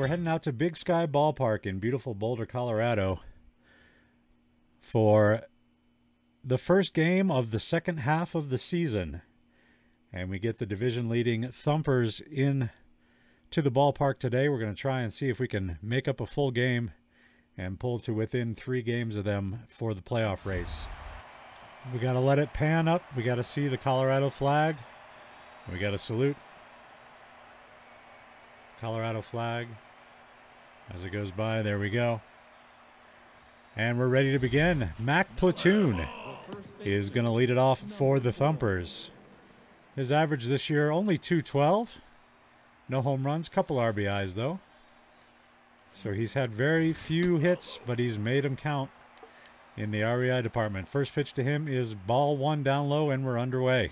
we're heading out to Big Sky Ballpark in beautiful Boulder, Colorado for the first game of the second half of the season. And we get the division-leading Thumpers in to the ballpark today. We're going to try and see if we can make up a full game and pull to within 3 games of them for the playoff race. We got to let it pan up. We got to see the Colorado flag. We got to salute Colorado flag as it goes by. There we go. And we're ready to begin. Mac Platoon is going to lead it off for the Thumpers. His average this year, only .212. No home runs, couple RBIs though. So he's had very few hits, but he's made them count in the RBI department. First pitch to him is ball 1 down low, and we're underway.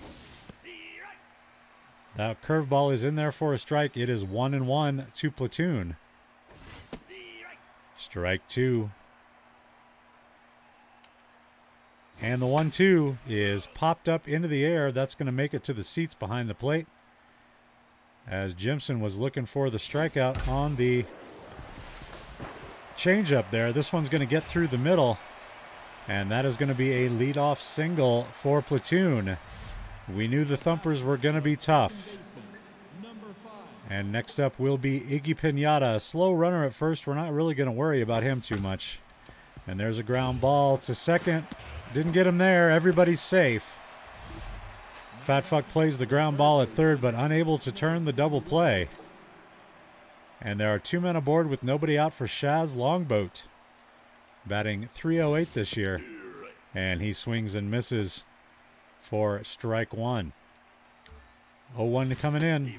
That curveball is in there for a strike. It is 1-1 to Platoon. Strike 2. And the 1-2 is popped up into the air. That's going to make it to the seats behind the plate, as Jimson was looking for the strikeout on the changeup there. This one's going to get through the middle, and that is going to be a leadoff single for Platoon. We knew the Thumpers were going to be tough. And next up will be Iggy Pinata, a slow runner at first. We're not really going to worry about him too much. And there's a ground ball to second. Didn't get him there. Everybody's safe. Fat Fuck plays the ground ball at third, but unable to turn the double play. And there are 2 men aboard with nobody out for Shaz Longboat, batting .308 this year. And he swings and misses for strike 1. 0-1 coming in.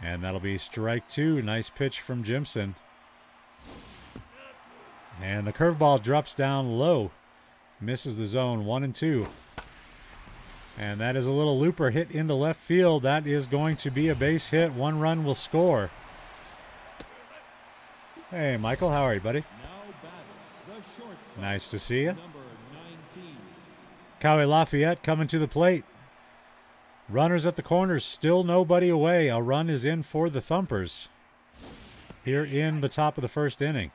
And that'll be strike 2. Nice pitch from Jimson. And the curveball drops down low. Misses the zone. 1-2. And that is a little looper hit into left field. That is going to be a base hit. 1 run will score. Hey, Michael, how are you, buddy? Nice to see you. Cowie Lafayette coming to the plate. Runners at the corners, still nobody away. A run is in for the Thumpers here in the top of the first inning.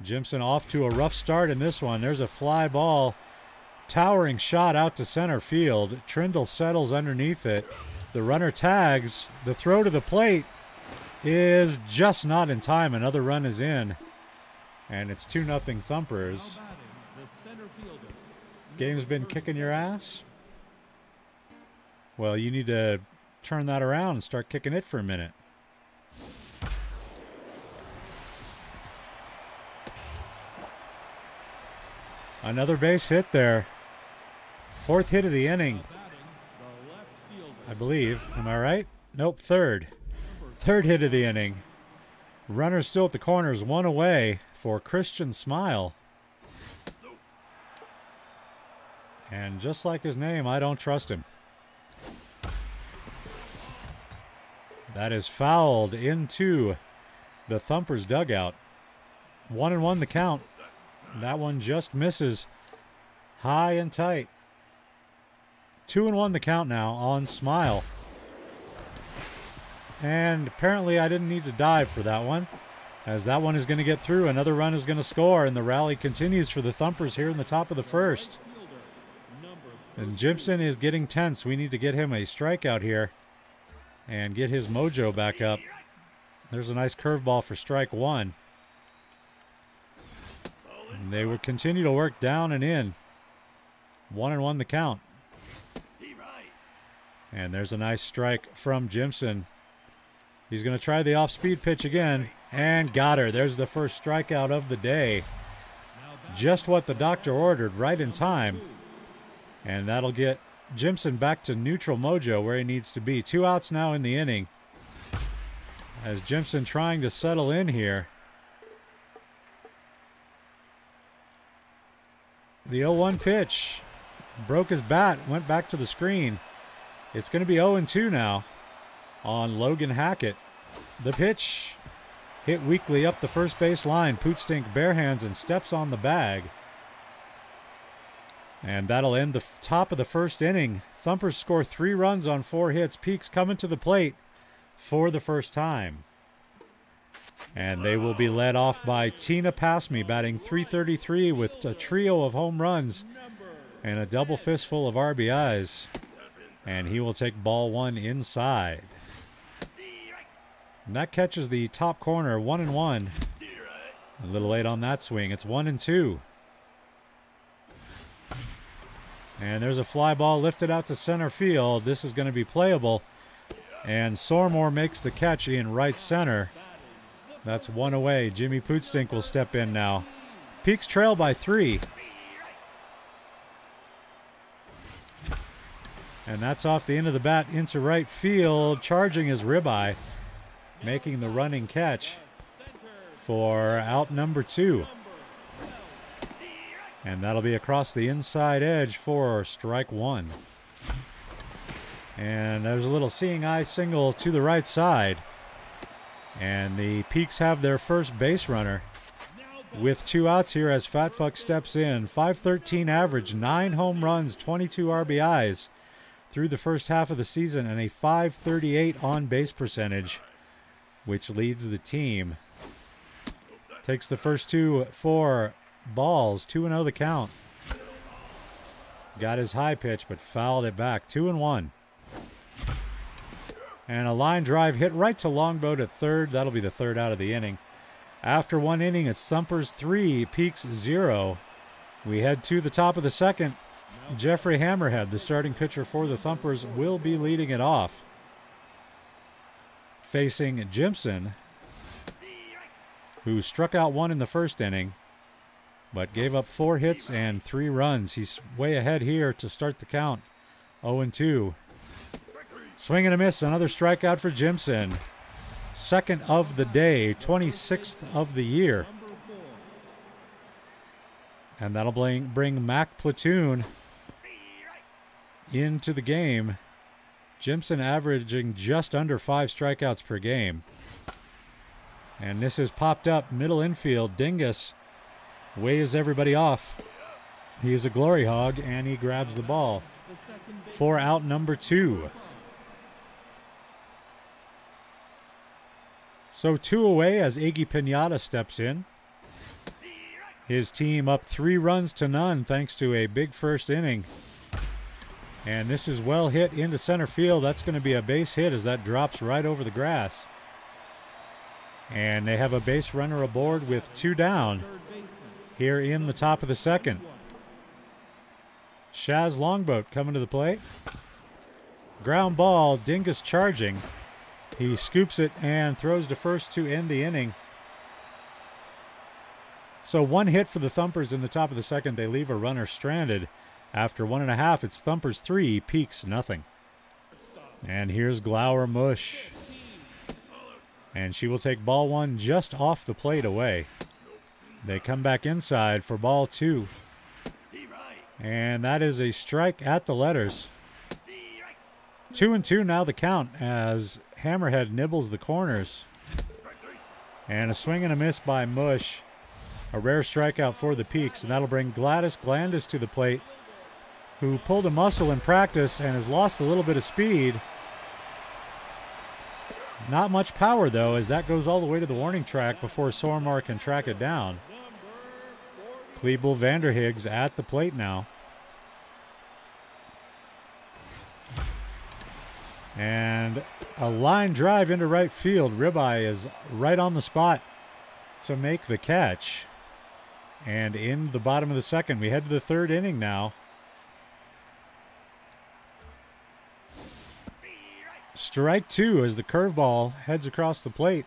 Jimson off to a rough start in this one. There's a fly ball. Towering shot out to center field. Trindle settles underneath it. The runner tags. The throw to the plate is just not in time. Another run is in. And it's 2-0 Thumpers. Game's been kicking your ass? Well, you need to turn that around and start kicking it for a minute. Another base hit there. 4th hit of the inning, I believe. Am I right? Nope, 3rd. 3rd hit of the inning. Runner still at the corners, 1 away for Christian Smile. And just like his name, I don't trust him. That is fouled into the Thumpers dugout. 1-1 the count. That one just misses high and tight. 2-1 the count now on Smile. And apparently I didn't need to dive for that one, as that one is going to get through. Another run is going to score, and the rally continues for the Thumpers here in the top of the first. And Jimson is getting tense. We need to get him a strikeout here and get his mojo back up. There's a nice curveball for strike 1. And they would continue to work down and in. 1-1 the count. And there's a nice strike from Jimson. He's going to try the off-speed pitch again, and got her. There's the first strikeout of the day. Just what the doctor ordered, right in time. And that'll get Jimson back to neutral mojo where he needs to be. 2 outs now in the inning, as Jimson trying to settle in here. The 0-1 pitch broke his bat, went back to the screen. It's going to be 0-2 now on Logan Hackett. The pitch hit weakly up the first base line. Pootstink bare hands and steps on the bag. And that'll end the top of the first inning. Thumpers score 3 runs on 4 hits. Peaks coming to the plate for the first time. And they will be led off by Tina Passme, batting .333 with a trio of home runs and a double fistful of RBIs. And he will take ball one inside. And that catches the top corner, 1-1. A little late on that swing. It's 1-2. And there's a fly ball lifted out to center field. This is going to be playable. And Sormore makes the catch in right center. That's one away. Jimmy Pootstink will step in now. Peaks trail by 3. And that's off the end of the bat into right field. Charging is Ribeye, making the running catch for out number 2. And that'll be across the inside edge for strike 1. And there's a little seeing eye single to the right side. And the Peaks have their first base runner with 2 outs here as Fat Fuck steps in. .513 average, 9 home runs, 22 RBIs through the first half of the season, and a .538 on-base percentage, which leads the team. Takes the first 2 for balls, 2-0 the count. Got his high pitch, but fouled it back, 2-1. And a line drive hit right to Longboat at third. That'll be the 3rd out of the inning. After 1 inning, it's Thumpers 3, Peaks 0. We head to the top of the 2nd. Jeffrey Hammerhead, the starting pitcher for the Thumpers, will be leading it off. Facing Jimson, who struck out 1 in the 1st inning, but gave up 4 hits and 3 runs. He's way ahead here to start the count. 0-2. Swing and a miss, another strikeout for Jimson. 2nd of the day, 26th of the year. And that'll bring Mac Platoon into the game. Jimson averaging just under 5 strikeouts per game. And this is popped up middle infield. Dingus waves everybody off. He's a glory hog, and he grabs the ball for out number 2. So 2 away as Iggy Pinata steps in. His team up 3 runs to none thanks to a big first inning. And this is well hit into center field. That's going to be a base hit as that drops right over the grass. And they have a base runner aboard with 2 down here in the top of the 2nd. Shaz Longboat coming to the plate. Ground ball, Dingus charging. He scoops it and throws to first to end the inning. So 1 hit for the Thumpers in the top of the 2nd. They leave a runner stranded. After 1.5, it's Thumpers 3, Peaks nothing. And here's Glower Mush. And she will take ball 1 just off the plate away. They come back inside for ball 2. And that is a strike at the letters. 2-2 now the count as Hammerhead nibbles the corners. And a swing and a miss by Mush. A rare strikeout for the Peaks, and that'll bring Gladys Glandis to the plate, who pulled a muscle in practice and has lost a little bit of speed. Not much power, though, as that goes all the way to the warning track before Sormar can track it down. Klebel Vanderhiggs at the plate now. And a line drive into right field. Ribeye is right on the spot to make the catch. And in the bottom of the 2nd, we head to the 3rd inning now. Strike 2 as the curveball heads across the plate.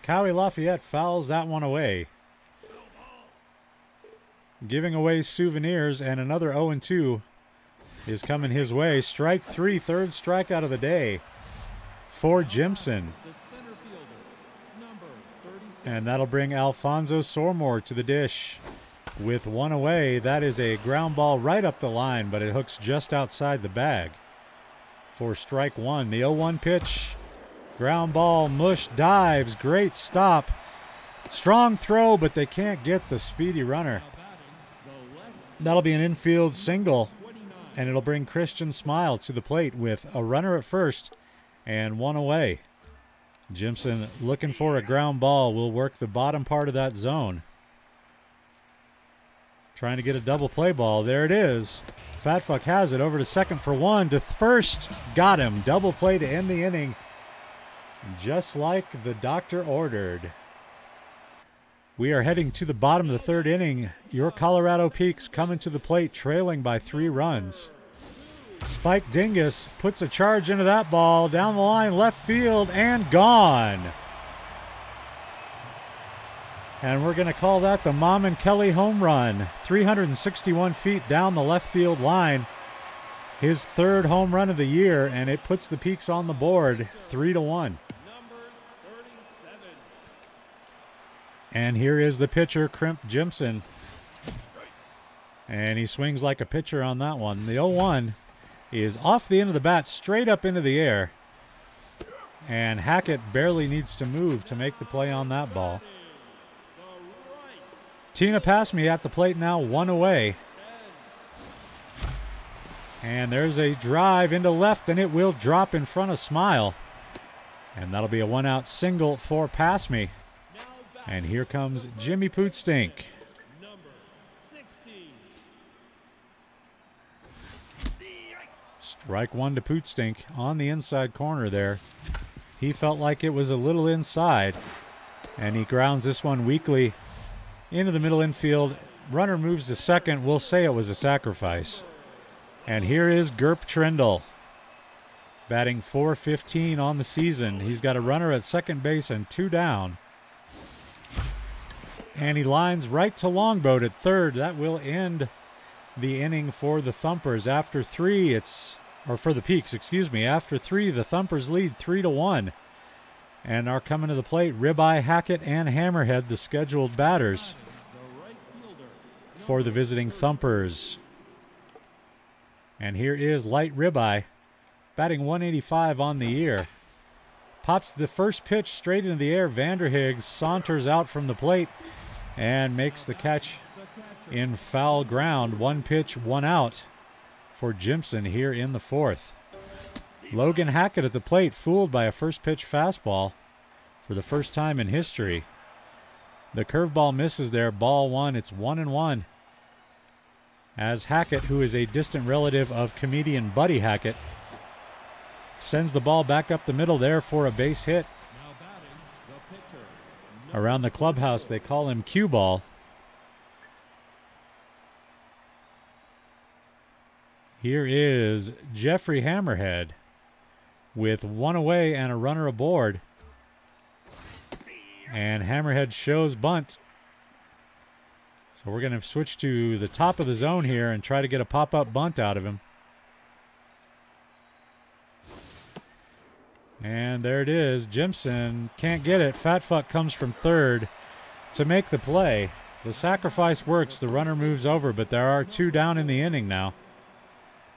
Cowie Lafayette fouls that one away, giving away souvenirs, and another 0-2 is coming his way. Strike 3, 3rd strikeout of the day for Jimson. And that'll bring Alfonso Sormore to the dish with 1 away. That is a ground ball right up the line, but it hooks just outside the bag for strike 1. The 0-1 pitch. Ground ball. Mush dives. Great stop. Strong throw, but they can't get the speedy runner. That'll be an infield single, and it'll bring Christian Smile to the plate with a runner at first and 1 away. Jimson looking for a ground ball. Will work the bottom part of that zone. Trying to get a double play ball. There it is. Fat Fuck has it over to second for one. To first. Got him. Double play to end the inning. Just like the doctor ordered. We are heading to the bottom of the third inning. Your Colorado Peaks coming to the plate, trailing by 3 runs. Spike Dingus puts a charge into that ball. Down the line, left field, and gone. And we're going to call that the Mom and Kelly home run. 361 feet down the left field line. His 3rd home run of the year, and it puts the Peaks on the board 3-1. And here is the pitcher, Crimp Jimson. And he swings like a pitcher on that one. The 0-1 is off the end of the bat, straight up into the air. And Hackett barely needs to move to make the play on that ball. Tina Passme at the plate now, 1 away. And there's a drive into left, and it will drop in front of Smile. And that'll be a 1-out single for Passme. And here comes Jimmy Pootstink. Strike 1 to Pootstink on the inside corner there. He felt like it was a little inside, and he grounds this one weakly into the middle infield. Runner moves to second. We'll say it was a sacrifice. And here is Gerp Trindle, batting .415 on the season. He's got a runner at second base and 2 down. And he lines right to Longboat at third. That will end the inning for the Thumpers. After 3, for the Peaks, excuse me. After 3, the Thumpers lead 3-1. And are coming to the plate Ribeye, Hackett, and Hammerhead, the scheduled batters for the visiting Thumpers. And here is Light Ribeye, batting .185 on the year. Pops the first pitch straight into the air. Vanderhiggs saunters out from the plate and makes the catch in foul ground. 1 pitch, 1 out for Jimson here in the 4th. Logan Hackett at the plate, fooled by a first pitch fastball for the first time in history. The curveball misses there, ball 1. It's 1-1. As Hackett, who is a distant relative of comedian Buddy Hackett, sends the ball back up the middle there for a base hit. Around the clubhouse, they call him cue ball. Here is Jeffrey Hammerhead with 1 away and a runner aboard. And Hammerhead shows bunt. So we're going to switch to the top of the zone here and try to get a pop-up bunt out of him. And there it is. Jimson can't get it. Fat Fuck comes from third to make the play. The sacrifice works. The runner moves over, but there are 2 down in the inning now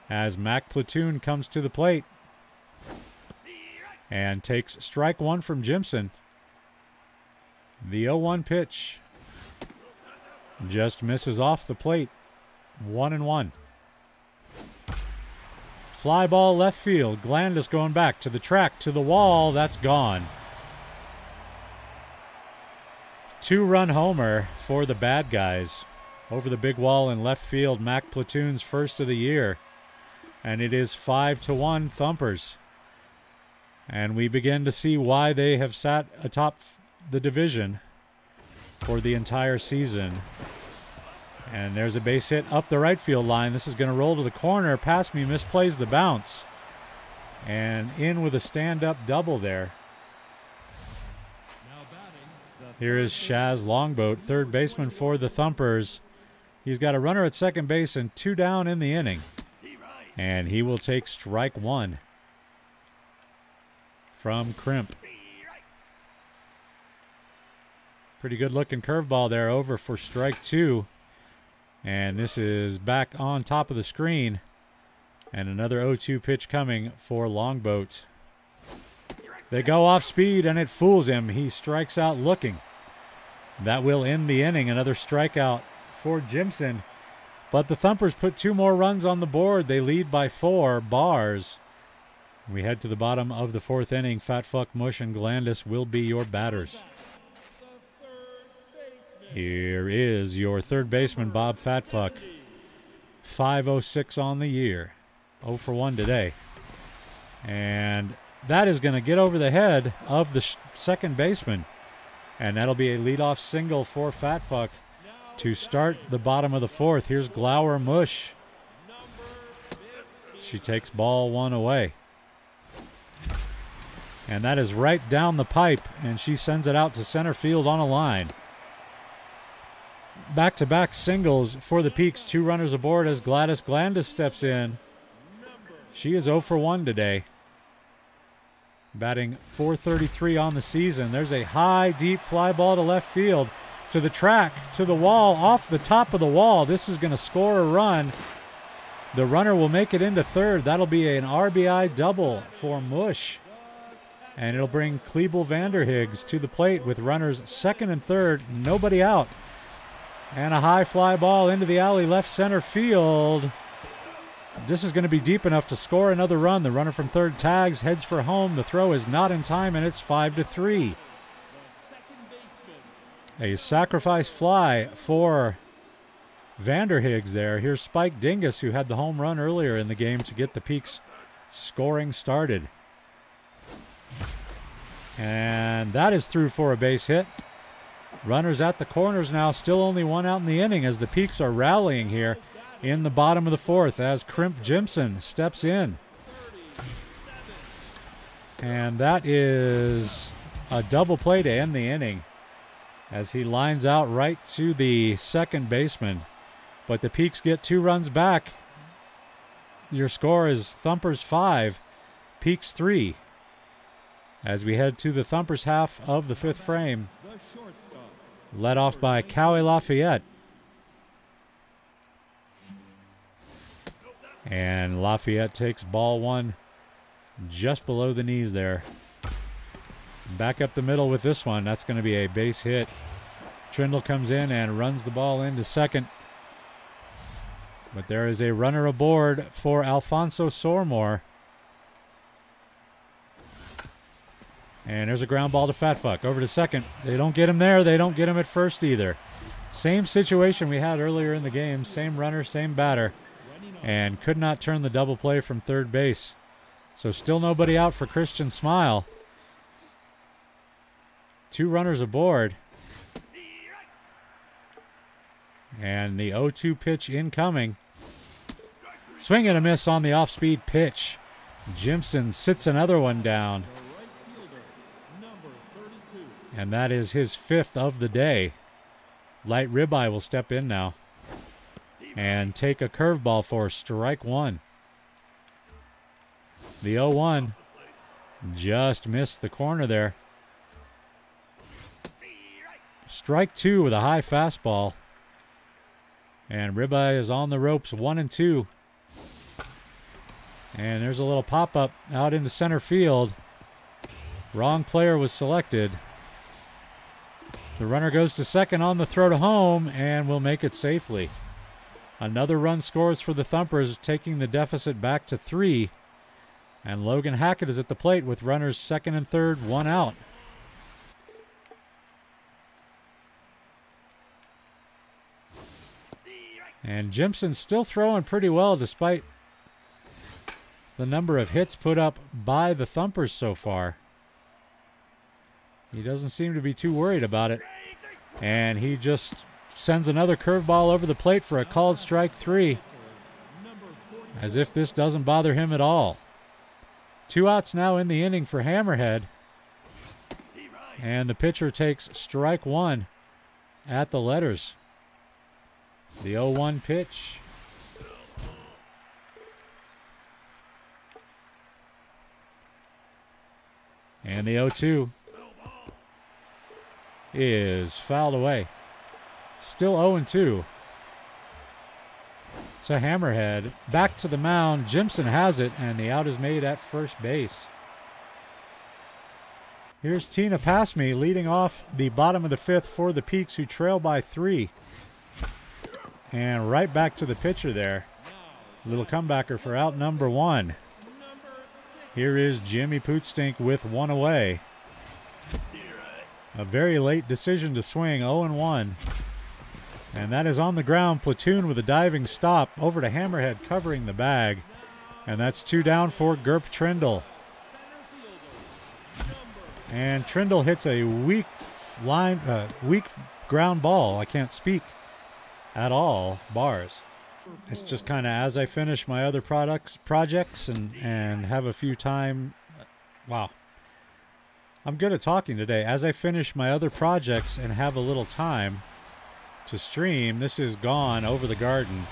as Mac Platoon comes to the plate and takes strike 1 from Jimson. The 0-1 pitch just misses off the plate. 1-1. Fly ball left field. Glandis going back to the track, to the wall. That's gone. 2-run homer for the bad guys. Over the big wall in left field. Mac Platoon's first of the year. And it is 5-1 Thumpers. And we begin to see why they have sat atop the division for the entire season. And there's a base hit up the right field line. This is going to roll to the corner. Passme misplays the bounce. And in with a stand-up double there. Here is Shaz Longboat, third baseman for the Thumpers. He's got a runner at second base and 2 down in the inning. And he will take strike 1 from Crimp. Pretty good looking curveball there, over for strike 2. And this is back on top of the screen. And another 0-2 pitch coming for Longboat. They go off speed and it fools him. He strikes out looking. That will end the inning. Another strikeout for Jimson. But the Thumpers put 2 more runs on the board. They lead by 4. Bars We head to the bottom of the 4th inning. Fat Fuck, Mush, and Glandis will be your batters. Here is your third baseman, Bob Fatfuck. 506 on the year. 0 for 1 today. And that is going to get over the head of the second baseman. And that'll be a leadoff single for Fatfuck to start the bottom of the 4th. Here's Glower Mush. She takes ball 1 away. And that is right down the pipe, and she sends it out to center field on a line. Back-to-back singles for the Peaks. 2 runners aboard as Gladys Glandis steps in. She is 0 for 1 today. Batting .433 on the season. There's a high, deep fly ball to left field. To the track, to the wall, off the top of the wall. This is going to score a run. The runner will make it into third. That'll be an RBI double for Mush. And it'll bring Klebel Vanderhiggs to the plate with runners second and third, nobody out. And a high fly ball into the alley left center field. This is going to be deep enough to score another run. The runner from third tags, heads for home. The throw is not in time, and it's 5-3. A sacrifice fly for Vanderhiggs there. Here's Spike Dingus, who had the home run earlier in the game to get the Peaks scoring started. And that is through for a base hit. Runners at the corners now, still only 1 out in the inning as the Peaks are rallying here in the bottom of the 4th as Crimp Jimson steps in. And that is a double play to end the inning as he lines out right to the second baseman. But the Peaks get 2 runs back. Your score is Thumpers 5, Peaks 3. As we head to the Thumpers half of the 5th frame, led off by Cowie Lafayette. And Lafayette takes ball 1 just below the knees there. Back up the middle with this one. That's going to be a base hit. Trindle comes in and runs the ball into second. But there is a runner aboard for Alfonso Sormore. And there's a ground ball to Fatfuck. Over to second. They don't get him there. They don't get him at first either. Same situation we had earlier in the game. Same runner, same batter. And could not turn the double play from third base. So still nobody out for Christian Smile. 2 runners aboard. And the 0-2 pitch incoming. Swing and a miss on the off-speed pitch. Jimson sits another one down. And that is his 5th of the day. Light Ribeye will step in now and take a curveball for strike 1. The 0-1 just missed the corner there. Strike 2 with a high fastball. And Ribeye is on the ropes, 1-2. And there's a little pop-up out into center field. Wrong player was selected. The runner goes to second on the throw to home and will make it safely. Another run scores for the Thumpers, taking the deficit back to 3. And Logan Hackett is at the plate with runners second and third, 1 out. And Jimson's still throwing pretty well despite the number of hits put up by the Thumpers so far. He doesn't seem to be too worried about it. And he just sends another curveball over the plate for a called strike 3. As if this doesn't bother him at all. 2 outs now in the inning for Hammerhead. And the pitcher takes strike 1 at the letters. The 0-1 pitch. And the 0-2 is fouled away. Still 0-2. To Hammerhead. Back to the mound. Jimson has it, and the out is made at first base. Here's Tina Passme leading off the bottom of the 5th for the Peaks, who trail by 3. And right back to the pitcher there. Little comebacker for out number 1. Here is Jimmy Pootstink with one away. A very late decision to swing, 0-1. And that is on the ground. Platoon with a diving stop over to Hammerhead covering the bag. And that's 2 down for Gerp Trindle. And Trindle hits a weak ground ball. I can't speak at all. Bars. It's just kind of as I finish my other projects and have a few time. Wow. I'm good at talking today. As I finish my other projects and have a little time to stream, this is Gone Over the Garden.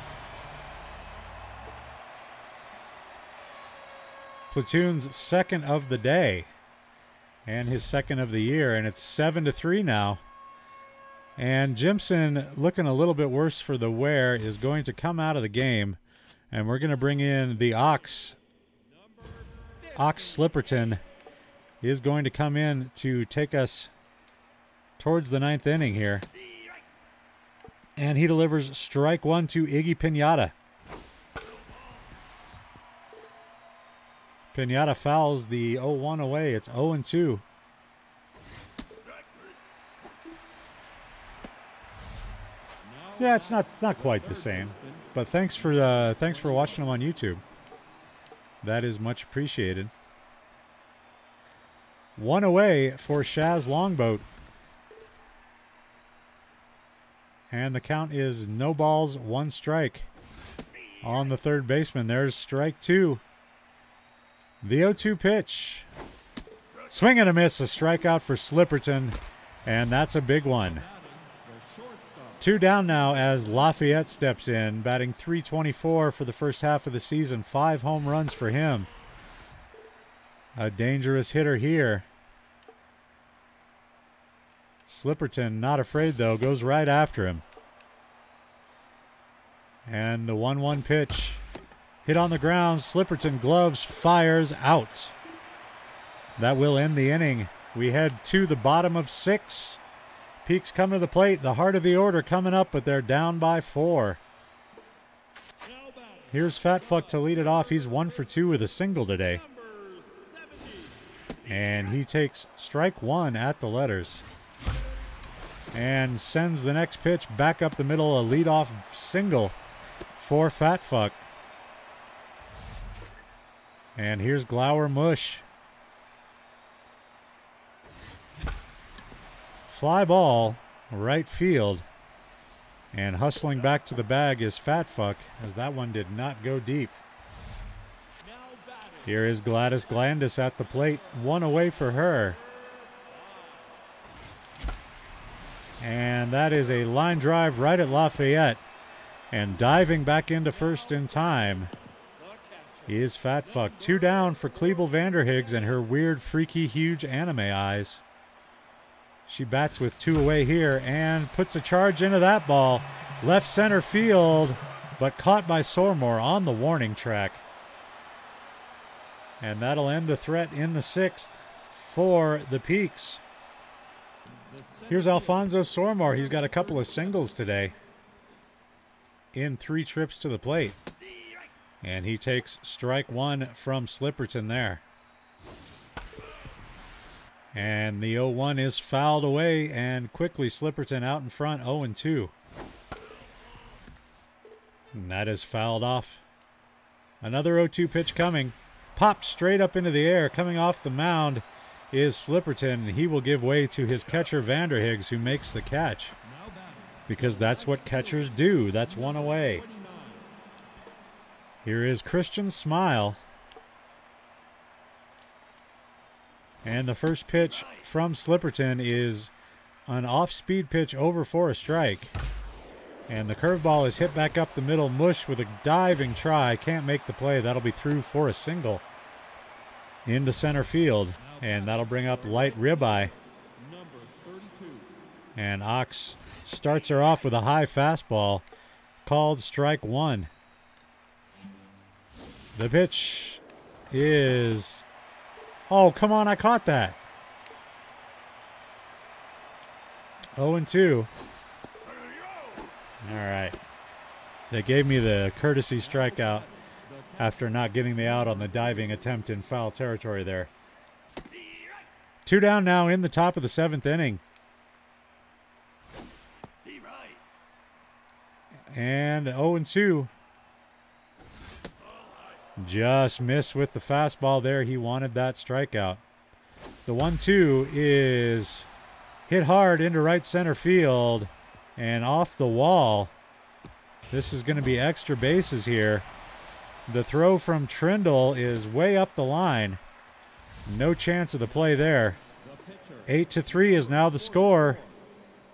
Platoon's second of the day and his second of the year, and it's 7-3 now. And Jimson, looking a little bit worse for the wear, is going to come out of the game, and we're going to bring in the Ox. Ox Slipperton is going to come in to take us towards the 9th inning here. And he delivers strike 1 to Iggy Pinata. Pinata fouls the 0-1 away. It's 0-2. Yeah, it's not quite the same. But thanks for watching them on YouTube. That is much appreciated. 1 away for Shaz Longboat. And the count is no balls, 1 strike on the third baseman. There's strike 2. The 0-2 pitch. Swing and a miss, a strikeout for Slipperton, and that's a big one. 2 down now as Lafayette steps in, batting .324 for the first half of the season. 5 home runs for him. A dangerous hitter here. Slipperton, not afraid though, goes right after him. And the 1-1 pitch. Hit on the ground. Slipperton gloves, fires out. That will end the inning. We head to the bottom of 6. Peaks come to the plate. The heart of the order coming up, but they're down by 4. Here's Fat Fuck to lead it off. He's 1 for 2 with a single today. And he takes strike 1 at the letters. And sends the next pitch back up the middle. A leadoff single for Fat Fuck. And here's Glower Mush. Fly ball, right field. And hustling back to the bag is Fat Fuck, as that one did not go deep. Here is Gladys Glandis at the plate. 1 away for her. And that is a line drive right at Lafayette. And diving back into first in time is Fat Fuck. 2 down for Klebel Vanderhiggs and her weird, freaky, huge anime eyes. She bats with 2 away here and puts a charge into that ball. Left center field, but caught by Sormore on the warning track. And that'll end the threat in the 6th for the Peaks. Here's Alfonso Sormore. He's got a couple of singles today in 3 trips to the plate. And he takes strike 1 from Slipperton there. And the 0-1 is fouled away, and quickly Slipperton out in front, 0-2. And that is fouled off. Another 0-2 pitch coming. Popped straight up into the air. Coming off the mound is Slipperton. He will give way to his catcher, Vanderhiggs, who makes the catch. Because that's what catchers do. That's 1 away. Here is Christian Smile. And the first pitch from Slipperton is an off-speed pitch over for a strike. And the curveball is hit back up the middle. Mush with a diving try. Can't make the play. That'll be through for a single into center field. And that'll bring up light ribeye. And Ox starts her off with a high fastball. Called strike 1. The pitch is... Oh, come on, I caught that. 0-2. All right. They gave me the courtesy strikeout. after not getting the out on the diving attempt in foul territory there. 2 down now in the top of the 7th inning. And 0-2. Just missed with the fastball there. He wanted that strikeout. The 1-2 is hit hard into right center field and off the wall. This is going to be extra bases here. The throw from Trindle is way up the line. No chance of the play there. 8-3 is now the score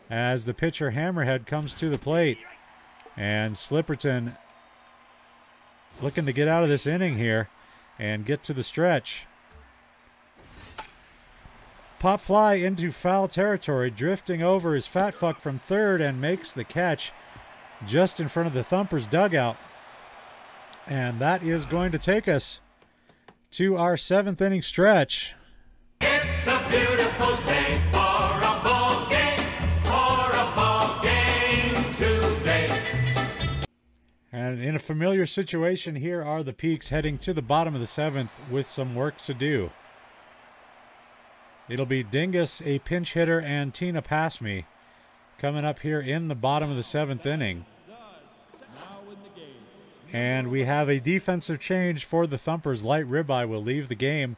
as the pitcher Hammerhead comes to the plate. And Slipperton looking to get out of this inning here and get to the stretch. Pop fly into foul territory, drifting over his fat fuck from third and makes the catch just in front of the Thumpers dugout. And that is going to take us to our 7th inning stretch. It's a beautiful day for a ball game, today. And in a familiar situation, here are the Peaks heading to the bottom of the 7th with some work to do. It'll be Dingus, a pinch hitter, and Tina Passme coming up here in the bottom of the 7th inning. And we have a defensive change for the Thumpers. Light Ribeye will leave the game,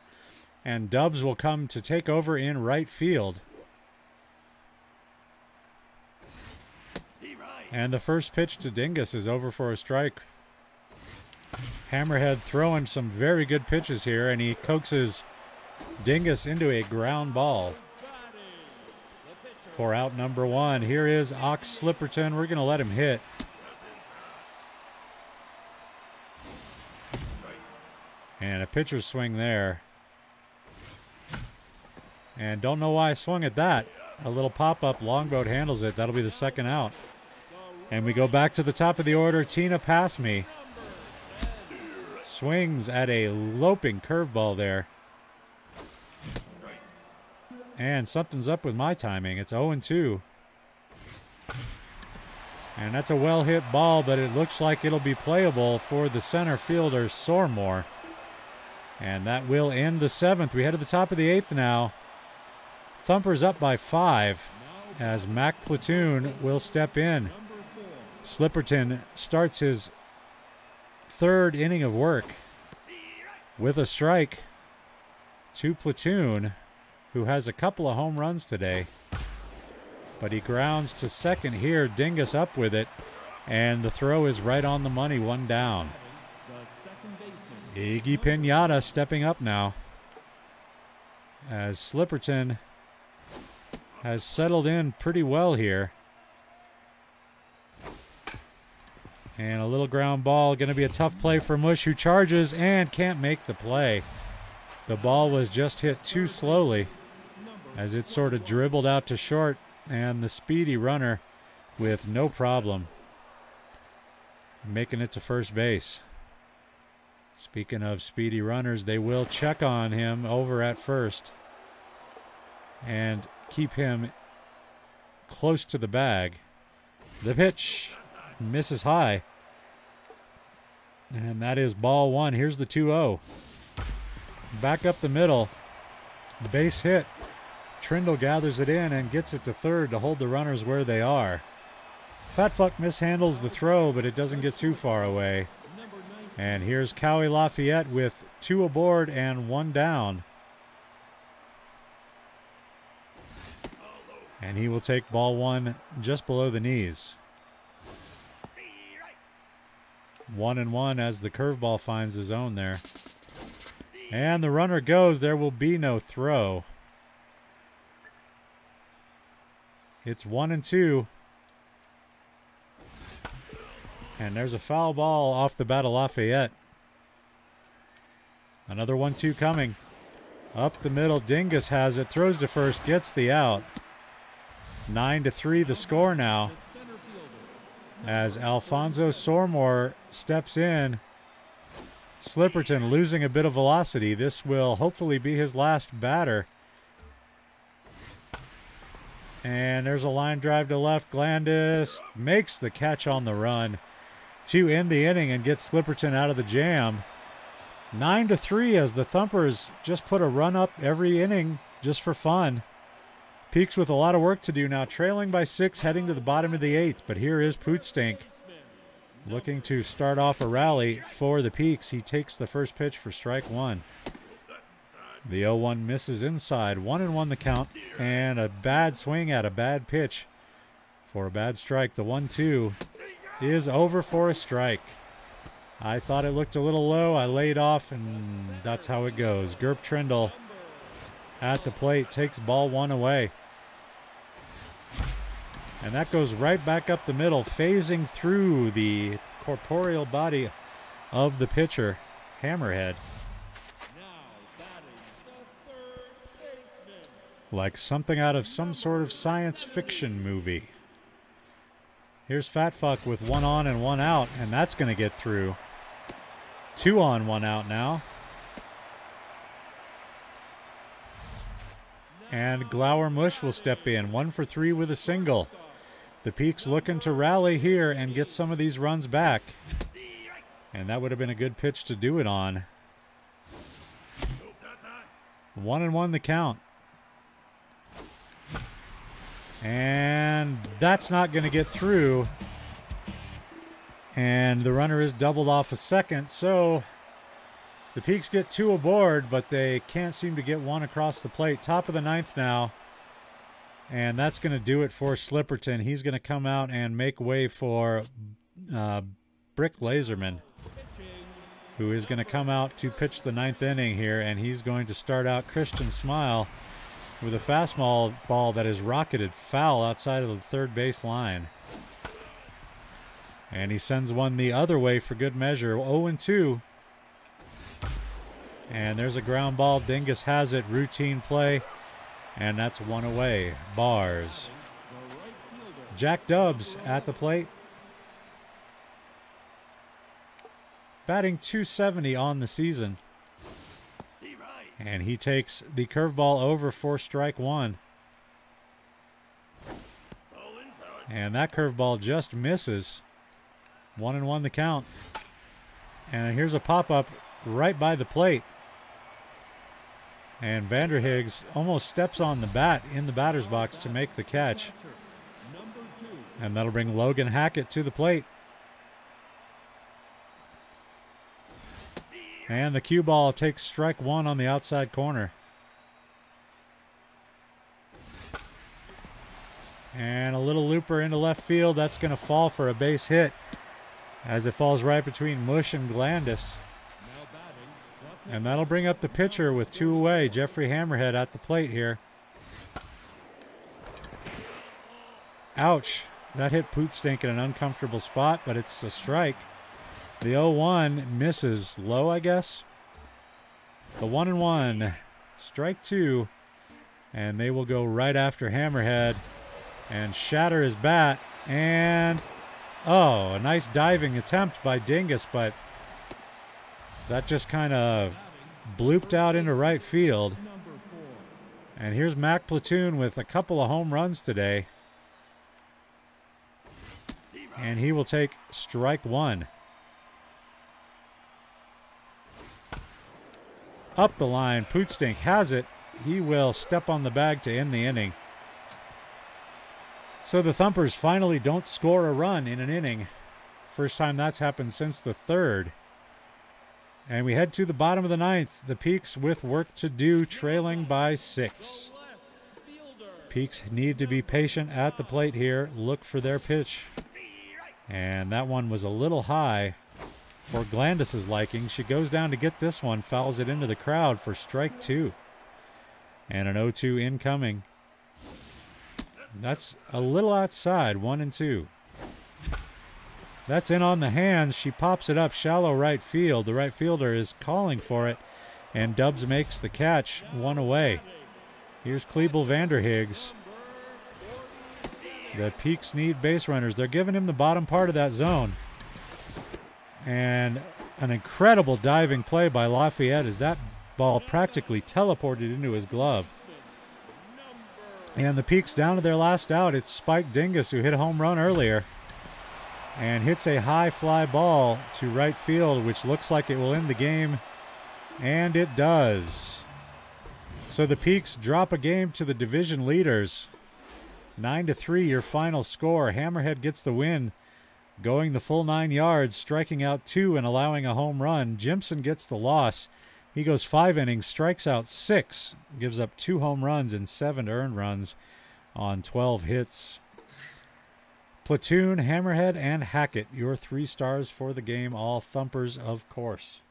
and Dubs will come to take over in right field. And the first pitch to Dingus is over for a strike. Hammerhead throwing some very good pitches here, and he coaxes Dingus into a ground ball for out number 1. Here is Ox Slipperton. We're going to let him hit. And a pitcher's swing there. And don't know why I swung at that. A little pop-up. Longboat handles it. That'll be the second out. And we go back to the top of the order. Tina Passme swings at a loping curveball there. And something's up with my timing. It's 0-2. And that's a well-hit ball, but it looks like it'll be playable for the center fielder, Sormore. And that will end the 7th. We head to the top of the 8th now. Thumpers up by 5 as Mac Platoon will step in. Slipperton starts his 3rd inning of work with a strike to Platoon, who has a couple of home runs today. But he grounds to second here. Dingus up with it, and the throw is right on the money, 1 down. Iggy Pinata stepping up now as Slipperton has settled in pretty well here. And a little ground ball, going to be a tough play for Mush, who charges and can't make the play. The ball was just hit too slowly as it sort of dribbled out to short, and the speedy runner with no problem making it to first base. Speaking of speedy runners, they will check on him over at first and keep him close to the bag. The pitch misses high, and that is ball 1. Here's the 2-0. Back up the middle. Base hit. Trindle gathers it in and gets it to third to hold the runners where they are. Fat Fuck mishandles the throw, but it doesn't get too far away. And here's Cowie Lafayette with 2 aboard and 1 down. And he will take ball 1 just below the knees. 1-1 as the curveball finds the zone there. And the runner goes. There will be no throw. It's 1-2. And there's a foul ball off the bat of Lafayette. Another 1-2 coming. Up the middle, Dingus has it. Throws to first, gets the out. 9-3 the score now, as Alfonso Sormore steps in. Slipperton losing a bit of velocity. This will hopefully be his last batter. And there's a line drive to left. Glandis makes the catch on the run to end the inning and get Slipperton out of the jam. 9-3 as the Thumpers just put a run up every inning just for fun. Peaks with a lot of work to do now, trailing by 6, heading to the bottom of the 8th. But here is Pootstink looking to start off a rally for the Peaks. He takes the first pitch for strike 1. The 0-1 misses inside. 1-1 the count, and a bad swing at a bad pitch for a bad strike. The 1-2 is over for a strike. I thought it looked a little low. I laid off, and that's how it goes. Gerp Trindle at the plate takes ball 1 away. And that goes right back up the middle, phasing through the corporeal body of the pitcher, Hammerhead. Like something out of some sort of science fiction movie. Here's Fat Fuck with 1 on and 1 out, and that's going to get through. 2 on, 1 out now. And Glower Mush will step in. 1 for 3 with a single. The Peaks looking to rally here and get some of these runs back. And that would have been a good pitch to do it on. 1-1 the count. And that's not going to get through. And the runner is doubled off a second. So the Peaks get 2 aboard, but they can't seem to get 1 across the plate. Top of the 9th now. And that's going to do it for Slipperton. He's going to come out and make way for Brick Laserman, who is going to come out to pitch the 9th inning here. And he's going to start out Christian Smile with a fastball ball that is rocketed foul outside of the third base line. And he sends one the other way for good measure. 0-2. And there's a ground ball. Dingus has it. Routine play. And that's 1 away. Bars. Jack Dubs at the plate. Batting .270 on the season. And he takes the curveball over for strike 1. And that curveball just misses. 1-1 the count. And here's a pop-up right by the plate. And Vanderhiggs almost steps on the bat in the batter's box to make the catch. And that'll bring Logan Hackett to the plate. And the cue ball takes strike 1 on the outside corner. And a little looper into left field. That's going to fall for a base hit as it falls right between Mush and Glandis. And that'll bring up the pitcher with 2 away. Jeffrey Hammerhead at the plate here. Ouch. That hit Pootstink in an uncomfortable spot, but it's a strike. The 0-1 misses low, I guess. The 1-1. Strike 2. And they will go right after Hammerhead and shatter his bat. And, oh, a nice diving attempt by Dingus, but that just kind of blooped out into right field. And here's Mac Platoon with a couple of home runs today. And he will take strike 1. Up the line, Pootstink has it. He will step on the bag to end the inning. So the Thumpers finally don't score a run in an inning. First time that's happened since the 3rd. And we head to the bottom of the 9th. The Peaks with work to do, trailing by 6. Peaks need to be patient at the plate here. Look for their pitch. And that one was a little high for Glandis' liking. She goes down to get this one, fouls it into the crowd for strike 2. And an 0-2 incoming. That's a little outside, 1-2. That's in on the hands. She pops it up shallow right field. The right fielder is calling for it, and Dubs makes the catch, 1 away. Here's Klebel Vanderhiggs. The Peaks need base runners. They're giving him the bottom part of that zone. And an incredible diving play by Lafayette as that ball practically teleported into his glove. And the Peaks down to their last out. It's Spike Dingus, who hit a home run earlier and hits a high fly ball to right field, which looks like it will end the game And it does. So the Peaks drop a game to the division leaders. 9-3 your final score. Hammerhead gets the win, going the full 9 yards, striking out 2 and allowing a home run. Jimson gets the loss. He goes 5 innings, strikes out 6, gives up 2 home runs and 7 earned runs on 12 hits. Platoon, Hammerhead, and Hackett, your 3 stars for the game, all Thumpers, of course.